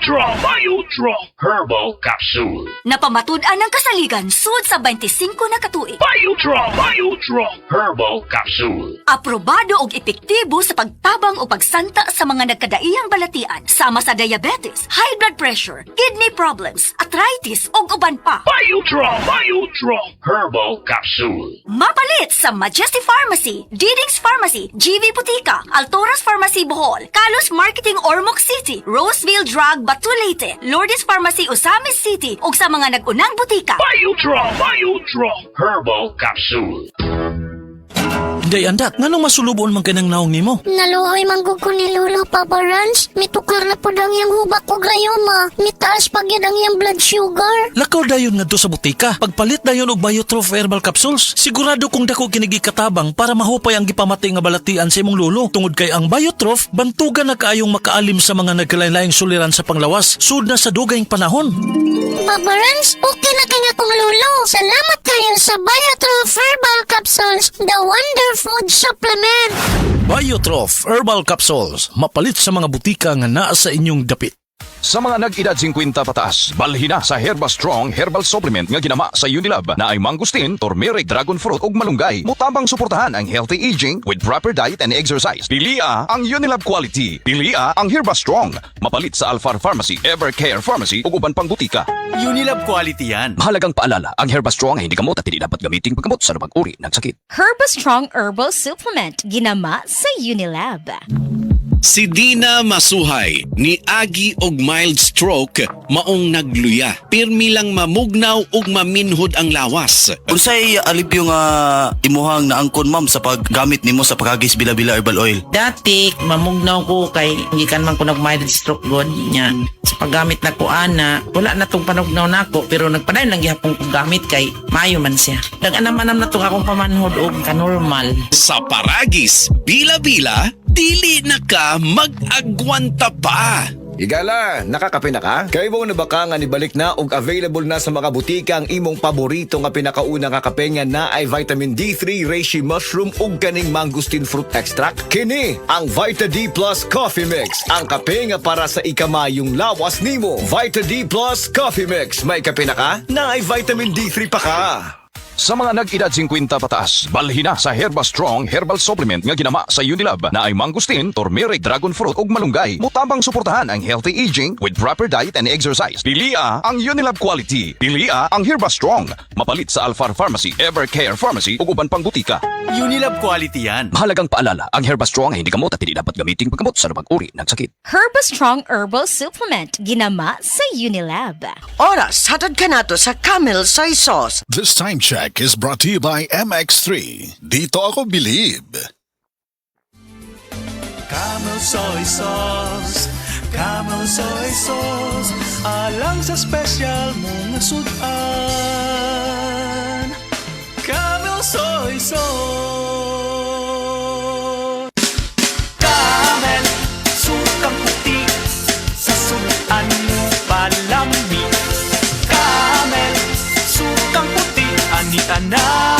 Biodraw Herbal Capsule. Napamatud-an ng kasaligan sud sa 25 na katuig. Biodraw Herbal Capsule. Aprobado og epektibo sa pagtabang o pagsanta sa mga nagkadaiyang balatian sama sa diabetes, high blood pressure, kidney problems, arthritis ug uban pa. Biodraw Herbal Capsule. Mapalit sa Majesty Pharmacy, Diding's Pharmacy, GV Butika, Altoras Pharmacy Bohol, Kalos Marketing Ormoc City, Roseville Drug Batulete, Lourdes Pharmacy Osamis City ug sa mga nag-unang butika. Biodraw Herbal Capsule. Day andak, nganong masulubon man kanang naong nimo? Naluoy manggug ko ni Lolo, Papa Rans. Mitukar na po dang yung hubak ko grayoma. Mitaas pag yan ang yung blood sugar. Lakaw dayon ngadto sa butika. Pagpalit dayon og Biotrof Herbal Capsules, sigurado kung dako kinigi katabang para mahupay ang gipamatay nga balatian sa imong lolo. Tungod kay ang Biotrof, bantugan na kaayong makaalim sa mga nagkalain-laing suliran sa panglawas, sud na sa dugayng panahon. Papa Rans, okay na kaya kong Lolo. Salamat kayo sa Biotrof Herbal Capsules, the wonder food supplement. Biotrof Herbal Capsules, mapalit sa mga butika nga naa sa inyong dapit. Sa mga nag-edad 50 pataas, balhin na sa Herba Strong Herbal Supplement nga ginama sa Unilab na ay mangustin, turmeric, dragon fruit ug malunggay. Mutabang suportahan ang healthy aging with proper diet and exercise. Pilia ang Unilab quality. Pilia ang Herba Strong. Mapalit sa Alfar Pharmacy, Evercare Pharmacy ug uban pang butika. Unilab quality yan. Mahalagang paalala, ang Herba Strong ay hindi gamot at hindi dapat gamiting paggamot sa lumang uri ng sakit. Herba Strong Herbal Supplement, ginama sa Unilab. Si Dina Masuhay ni Agi og mild stroke maong nagluya. Pirmi lang mamugnaw ug maminhod ang lawas. Unsay alipyo nga imuhang naangkon ma'am sa paggamit nimo sa pagagis bila-bila herbal oil? Dati, mamugnaw ko kay gikan man ko nag-mild stroke god niya. Sa paggamit na ko ana, wala na tong panugnaw nako pero nagpadayon lang gihapon kong gamit kay maayo man siya. Nag-anam-anam na tong akong pamanhod og ka-normal. Sa paragis, bila-bila, dili na ka mag-agwanta pa. Igala, nakakape na ka? Kay mo na baka nga nibalik na ug available na sa mga butika ang imong paborito nga pinakauna nga kape nga na ay vitamin D3, reishi mushroom ug kaning mangosteen fruit extract. Kini ang Vita D Plus Coffee Mix, ang kape nga para sa ikamayong lawas nimo. Vita D Plus Coffee Mix, may kape na ka? Na ay vitamin D3 pa ka. Sa mga nag-edad 50 pataas, balhin na sa Herba Strong Herbal Supplement nga ginama sa Unilab na ay mangustin, turmeric, dragon fruit ug malunggay. Mutabang suportahan ang healthy aging with proper diet and exercise. Pilia ang Unilab quality. Pilia ang Herba Strong. Mapalit sa Alfar Pharmacy, Evercare Pharmacy ug uban pang butika. Unilab quality yan. Mahalagang paalala, ang Herba Strong ay hindi gamot at hindi dapat gamiting paggamot sa lumang uri ng sakit. Herba Strong Herbal Supplement, ginama sa Unilab. Oras, hatad ka nato sa Camel Soy Sauce. This time check is brought to you by MX3. Dito ako believe. Camel Soy Sauce, Camel Soy Sauce, alang sa special mong sudan. Camel Soy Sauce. Camel, sukang puti, sa sudan mo palami. Camel, sukang puti, anita na.